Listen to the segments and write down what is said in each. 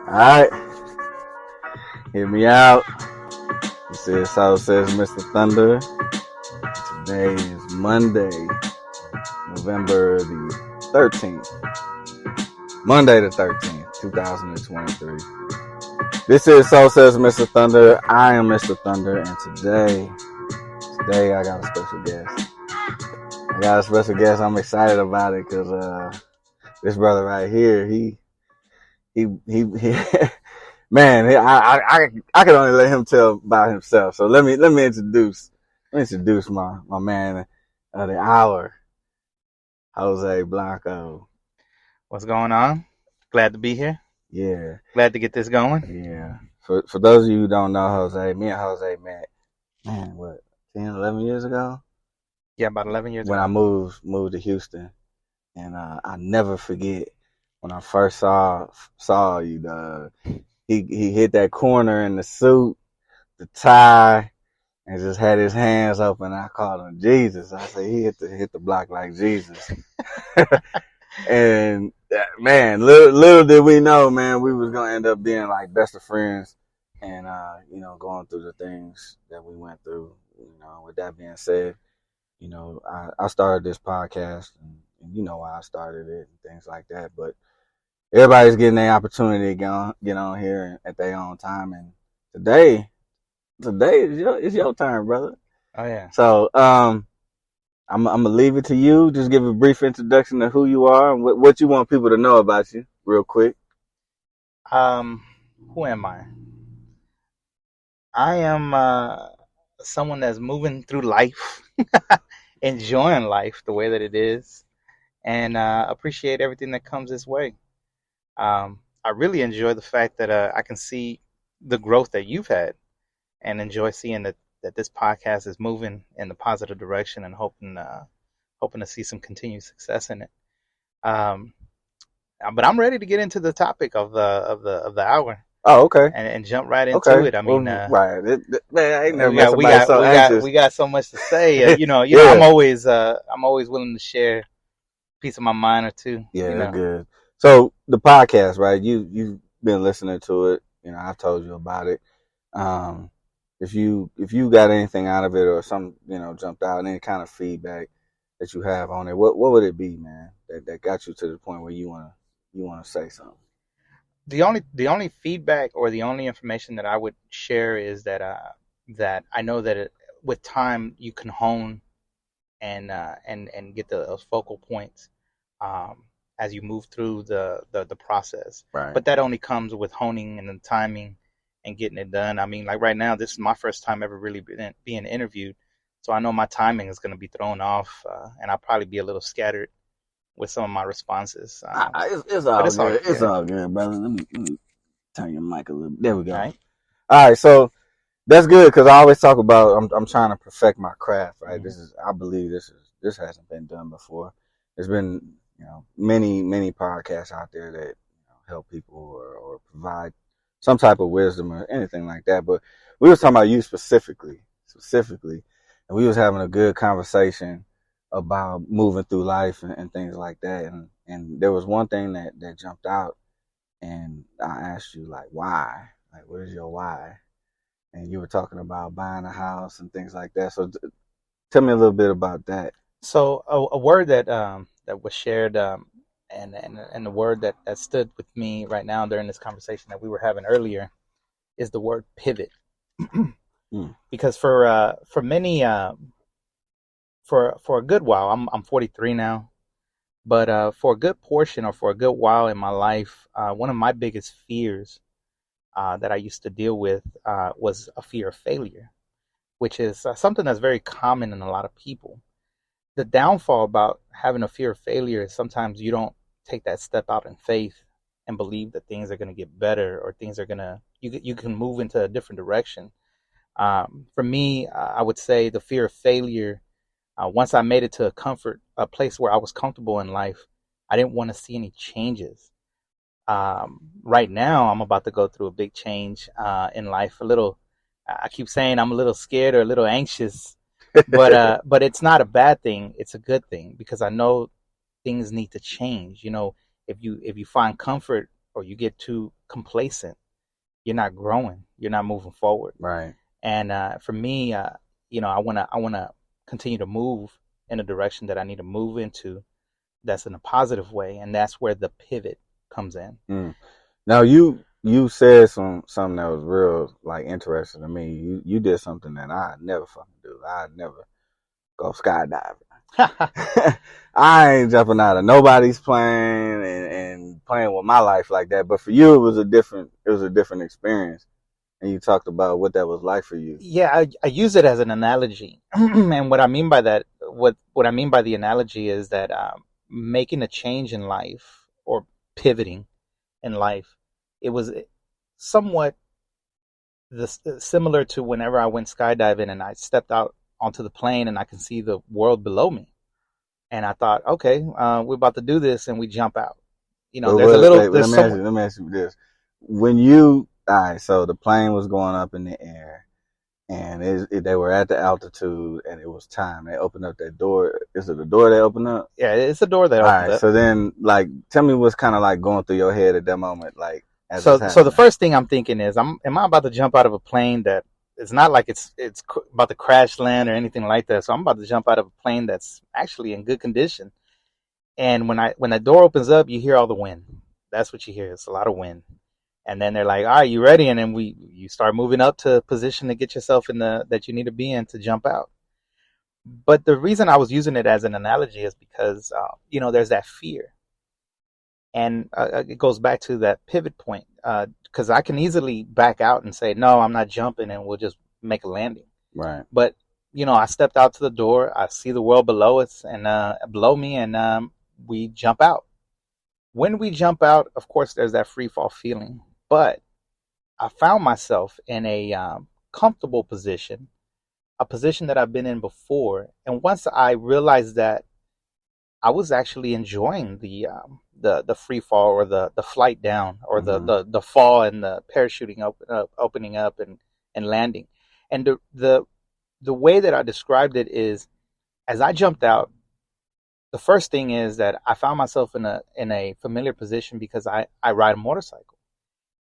Alright, hear me out. This is how says Mr. Thunder. Today is Monday, November the 13th. Monday the 13th, 2023. This is So Says Mr. Thunder. I am Mr. Thunder, and today I got a special guest. I'm excited about it because this brother right here, he man, I can only let him tell about himself. So let me introduce my man of the hour, Jose Blanco. What's going on? Glad to be here. Yeah. Glad to get this going. Yeah. For those of you who don't know Jose, me and Jose met, 11 years ago? Yeah, about 11 years when ago. I moved to Houston. And I never forget when I first saw you, dog. He hit that corner in the suit, the tie, and just had his hands open. I called him Jesus. I said he hit the block like Jesus. And man, little did we know, man, we was gonna end up being like best of friends, and going through the things that we went through. With that being said, I started this podcast, and you know why I started it and things like that. But everybody's getting their opportunity to get on here at their own time, and today is your turn, brother. Oh yeah. So I'm gonna leave it to you. Just give a brief introduction to who you are and what you want people to know about you, real quick. Who am I? I am someone that's moving through life, enjoying life the way that it is, and appreciate everything that comes this way. I really enjoy the fact that I can see the growth that you've had, and enjoy seeing that this podcast is moving in the positive direction, and hoping to see some continued success in it. But I'm ready to get into the topic of the hour. Oh, okay. And jump right into it. I mean, right. Man, I ain't never met somebody so anxious. We got so much to say. Yeah. I'm always willing to share a piece of my mind or two. Yeah, good. So the podcast, right? You've been listening to it. I've told you about it. If you got anything out of it or some, jumped out, any kind of feedback that you have on it, what would it be, man? That got you to the point where you wanna say something. The only feedback or the only information that I would share is that I know that with time you can hone and get those focal points as you move through the process. Right. But that only comes with honing and the timing and getting it done. I mean, like right now, this is my first time ever really being interviewed, so I know my timing is going to be thrown off, and I'll probably be a little scattered with some of my responses. It's all good. It's all good, brother. Let me turn your mic a little bit. There we go. All right, so that's good because I always talk about I'm trying to perfect my craft, right? Mm-hmm. I believe this hasn't been done before. There's been many podcasts out there that help people or provide some type of wisdom or anything like that. But we was talking about you specifically, and we was having a good conversation about moving through life and things like that. And there was one thing that jumped out, and I asked you, like, why? Like, what is your why? And you were talking about buying a house and things like that. So tell me a little bit about that. So a word that was shared, and the word that stood with me right now during this conversation that we were having earlier is the word pivot. Because for many, for a good while, I'm 43 now, but for a good portion or for a good while in my life, one of my biggest fears that I used to deal with was a fear of failure, which is something that's very common in a lot of people. The downfall about having a fear of failure is sometimes you don't take that step out in faith and believe that things are going to get better, or things are going to, you can move into a different direction. For me, I would say the fear of failure, once I made it to a place where I was comfortable in life, I didn't want to see any changes. Right now, I'm about to go through a big change in life. I keep saying I'm a little scared or a little anxious, but it's not a bad thing. It's a good thing because I know things need to change. If you find comfort or you get too complacent, you're not growing, you're not moving forward. Right. And for me, I wanna continue to move in a direction that I need to move into, that's in a positive way, and that's where the pivot comes in. Mm. Now you said something that was real like interesting to me. You did something that I never fucking do. I'd never go skydiving. I ain't jumping out of nobody's plane and playing with my life like that. But for you, it was a different experience. And you talked about what that was like for you. Yeah, I use it as an analogy, and what I mean by that, what I mean by the analogy is that making a change in life or pivoting in life, it was somewhat similar to whenever I went skydiving and I stepped out onto the plane and I can see the world below me, and I thought, okay, we're about to do this, and we jump out. There's a little. There's let me ask you this: when you, all right, so the plane was going up in the air, and they were at the altitude, and it was time. They opened up that door. Is it the door they opened up? Yeah, it's a door that opened up. So then, like, tell me what's kind of like going through your head at that moment, like. So the first thing I'm thinking is, am I about to jump out of a plane that it's not like it's about to crash land or anything like that. So I'm about to jump out of a plane that's actually in good condition. And when that door opens up, you hear all the wind. That's what you hear. It's a lot of wind. And then they're like, all right, you ready? And then you start moving up to a position to get yourself in that you need to be in to jump out. But the reason I was using it as an analogy is because, there's that fear. And it goes back to that pivot point, because I can easily back out and say, no, I'm not jumping, and we'll just make a landing. Right. But, I stepped out to the door. I see the world below us and below me, and we jump out. When we jump out, of course, there's that free fall feeling. But I found myself in a comfortable position, a position that I've been in before. And once I realized that, I was actually enjoying the free fall, or the flight down, or the fall and the parachuting opening up and landing. And the way that I described it is, as I jumped out, the first thing is that I found myself in a familiar position because I ride a motorcycle.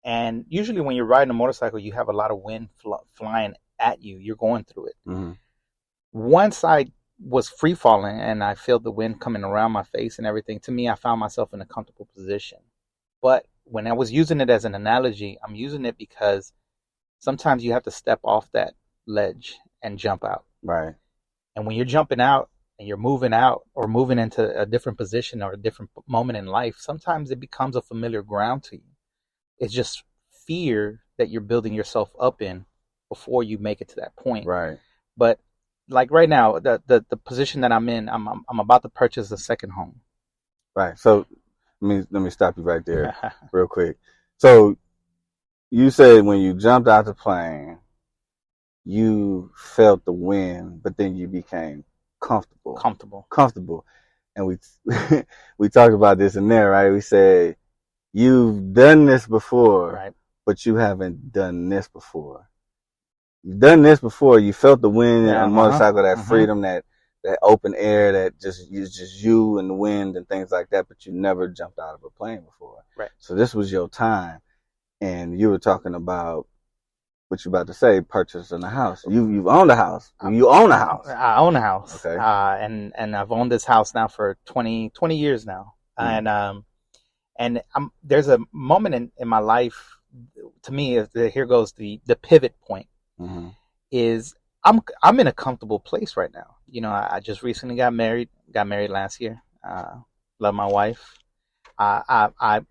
And usually when you're riding a motorcycle, you have a lot of wind flying at you. You're going through it. Mm-hmm. Once I was free falling and I felt the wind coming around my face and everything, to me, I found myself in a comfortable position. But when I was using it as an analogy, I'm using it because sometimes you have to step off that ledge and jump out. Right. And when you're jumping out and you're moving out or moving into a different position or a different moment in life, sometimes it becomes a familiar ground to you. It's just fear that you're building yourself up in before you make it to that point. Right. But like right now, the position that I'm in, I'm about to purchase a second home. Right. So let me stop you right there real quick. So you said when you jumped out the plane, you felt the wind, but then you became comfortable. And we talked about this in there, right? We said you've done this before, right, but you haven't done this before. You've done this before. You felt the wind and a motorcycle, that freedom, that open air, that just you and the wind and things like that. But you never jumped out of a plane before. Right. So this was your time, and you were talking about what you about to say, purchasing a house. You've owned a house. You own a house. I own a house. Okay. And I've owned this house now for 20 years now. Mm. And there's a moment in my life, to me, here goes the pivot point. Mm-hmm. Is I'm in a comfortable place right now. I just recently got married last year. Love my wife.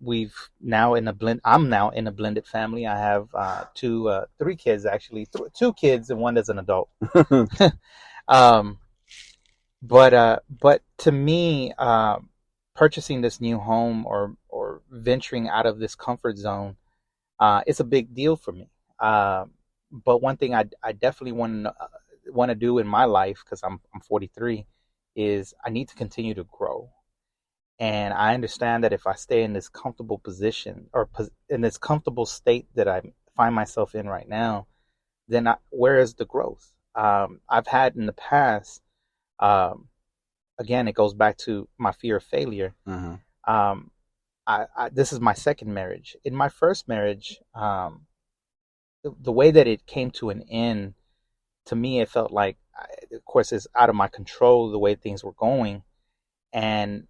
We've now in a blend. I'm now in a blended family. I have three kids actually, two kids and one as an adult. But to me, purchasing this new home or venturing out of this comfort zone, it's a big deal for me. But one thing I definitely want to do in my life, because I'm 43, is I need to continue to grow. And I understand that if I stay in this comfortable position or in this comfortable state that I find myself in right now, then where is the growth? I've had in the past, again, it goes back to my fear of failure. Mm-hmm. this is my second marriage. In my first marriage, the way that it came to an end, to me, it felt like, of course, it's out of my control the way things were going. And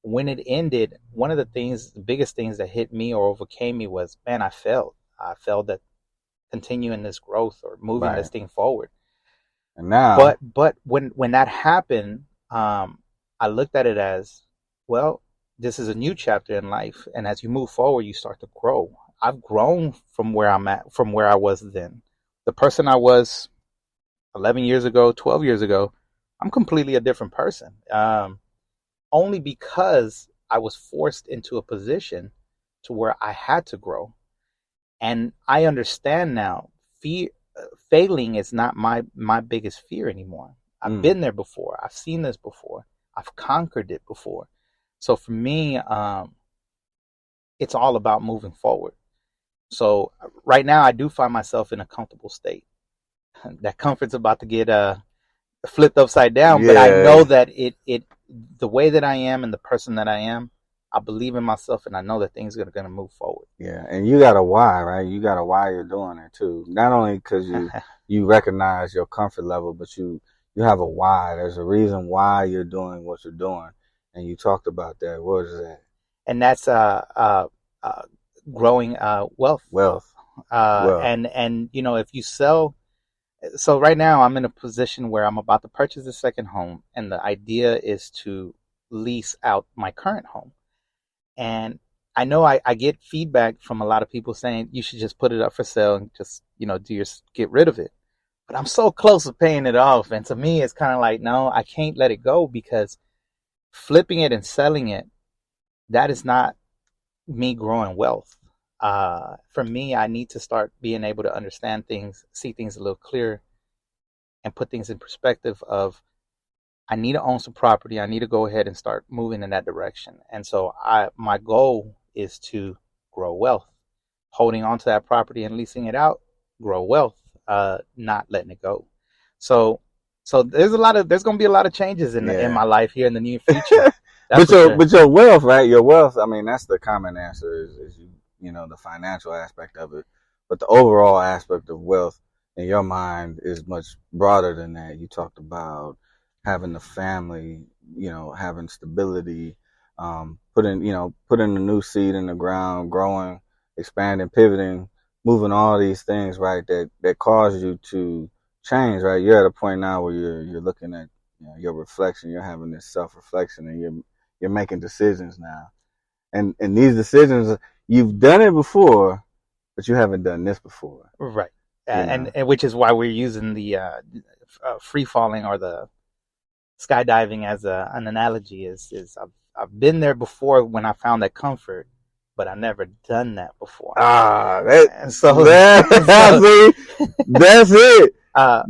when it ended, one of the biggest things that hit me or overcame me was, man, I failed. I failed at continuing this growth or moving this Right. thing forward. And now, But when that happened, I looked at it as, well, this is a new chapter in life, and as you move forward, you start to grow. I've grown from where I'm at, from where I was then. The person I was 11 years ago, 12 years ago, I'm completely a different person. Only because I was forced into a position to where I had to grow. And I understand now, fear, failing is not my biggest fear anymore. I've been there before. I've seen this before. I've conquered it before. So for me, it's all about moving forward. So right now, I do find myself in a comfortable state. That comfort's about to get flipped upside down, but I know that the way that I am and the person that I am, I believe in myself, and I know that things are going to move forward. Yeah, and you got a why, right? You got a why you're doing it too. Not only because you recognize your comfort level, but you have a why. There's a reason why you're doing what you're doing, and you talked about that. What is that? And that's growing wealth. Wealth. And if you sell, so right now I'm in a position where I'm about to purchase a second home, and the idea is to lease out my current home. And I know I get feedback from a lot of people saying you should just put it up for sale and just, get rid of it. But I'm so close to paying it off. And to me, it's kind of like, no, I can't let it go, because flipping it and selling it, that is not me growing wealth. For me, I need to start being able to understand things, see things a little clearer, and put things in perspective of, I need to own some property. I need to go ahead and start moving in that direction. And so my goal is to grow wealth. Holding on to that property and leasing it out, grow wealth, not letting it go. So there's going to be a lot of changes in my life here in the near future. But your wealth, right? Your wealth, I mean, that's the common answer is the financial aspect of it. But the overall aspect of wealth in your mind is much broader than that. You talked about having a family, having stability, putting a new seed in the ground, growing, expanding, pivoting, moving, all these things, right, that cause you to change, right? You're at a point now where you're looking at your reflection, you're having this self-reflection, and you're making decisions now. And these decisions, you've done it before, but you haven't done this before. Right. And which is why we're using the free falling or the skydiving as an analogy. Is I've been there before when I found that comfort, but I've never done that before. That's it.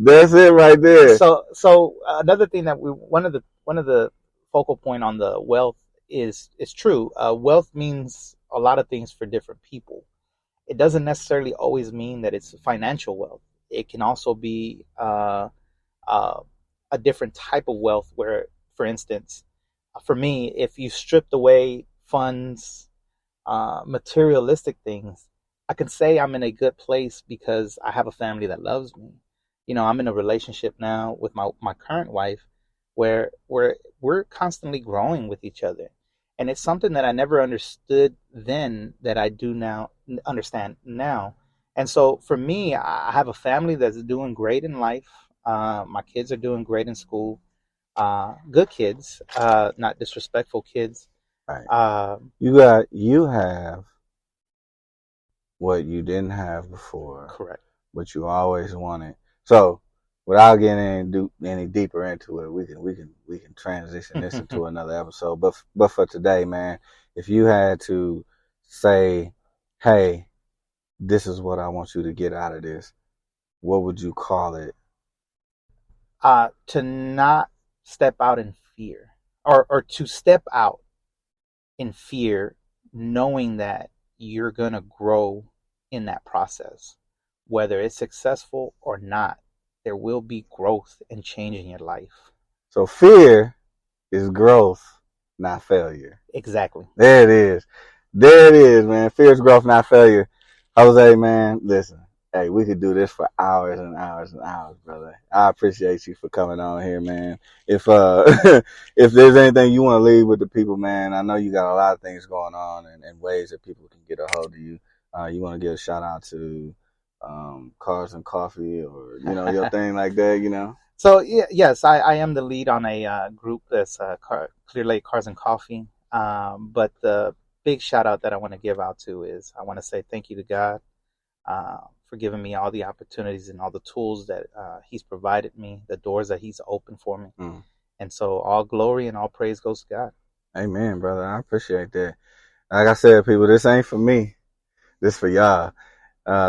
That's it right there. So another thing that one of the focal point on the wealth is true. Wealth means a lot of things for different people. It doesn't necessarily always mean that it's financial wealth. It can also be a different type of wealth where, for instance, for me, if you stripped away funds, materialistic things, I can say I'm in a good place because I have a family that loves me. I'm in a relationship now with my current wife where we're constantly growing with each other. And it's something that I never understood then that I do now understand now. And so for me, I have a family that's doing great in life. My kids are doing great in school. Good kids, not disrespectful kids. Right. You have what you didn't have before. Correct. What you always wanted. So without getting any deeper into it, we can transition this into another episode. But for today, man, if you had to say, hey, this is what I want you to get out of this, what would you call it? To not step out in fear, or to step out in fear, knowing that you're gonna grow in that process, whether it's successful or not. There will be growth and change in your life. So fear is growth, not failure. Exactly. There it is. There it is, man. Fierce growth, not failure. Jose, man, listen. Hey, we could do this for hours and hours and hours, brother. I appreciate you for coming on here, man. If if there's anything you want to leave with the people, man, I know you got a lot of things going on and ways that people can get a hold of you. You want to give a shout out to Cars and Coffee or your thing like that. So yes, I am the lead on a group that's Clear Lake Cars and Coffee. But the big shout out that I want to give out to is I want to say thank you to God for giving me all the opportunities and all the tools that He's provided me, the doors that He's opened for me. And so all glory and all praise goes to God. Amen, brother. I appreciate that. Like I said, people, this ain't for me. This for y'all.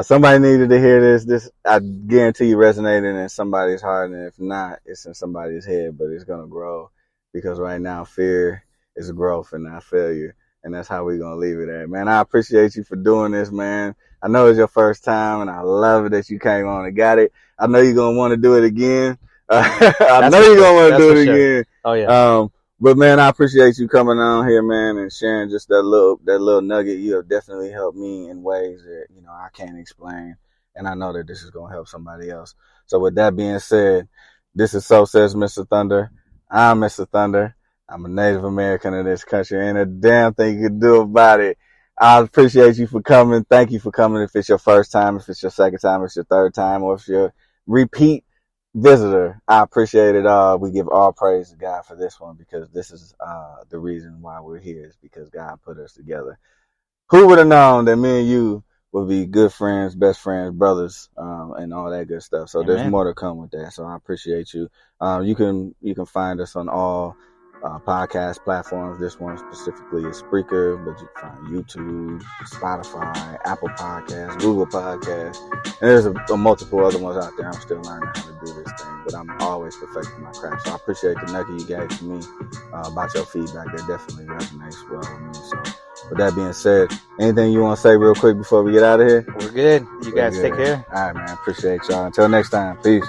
Somebody needed to hear this. This, I guarantee you, resonating in somebody's heart, and if not, it's in somebody's head, but it's gonna grow because right now, fear is growth and not failure, and that's how we're gonna leave it at. Man, I appreciate you for doing this, man. I know it's your first time, and I love it that you came on and got it. I know you're gonna want to do it again. I know you're gonna want to do it again. Oh yeah. But man, I appreciate you coming on here, man, and sharing just that little nugget. You have definitely helped me in ways that I can't explain, and I know that this is gonna help somebody else. So with that being said, this is So Says Mr. Thunder. I'm Mr. Thunder. I'm a Native American in this country. Ain't a damn thing you can do about it. I appreciate you for coming. Thank you for coming. If it's your first time, if it's your second time, if it's your third time, or if it's your repeat visitor, I appreciate it all. We give all praise to God for this one because this is the reason why we're here is because God put us together. Who would have known that me and you would be good friends, best friends, brothers, and all that good stuff. So There's more to come with that. So I appreciate you. You can find us on all podcast platforms. This one specifically is Spreaker, but you can find YouTube, Spotify, Apple Podcasts, Google Podcasts, and there's a multiple other ones out there. I'm still learning how to do this thing, but I'm always perfecting my craft. So I appreciate the nugget you gave to me about your feedback. That definitely resonates well with me. So with that being said, anything you want to say real quick before we get out of here? We're good. You guys take care. All right, man. Appreciate y'all. Until next time. Peace.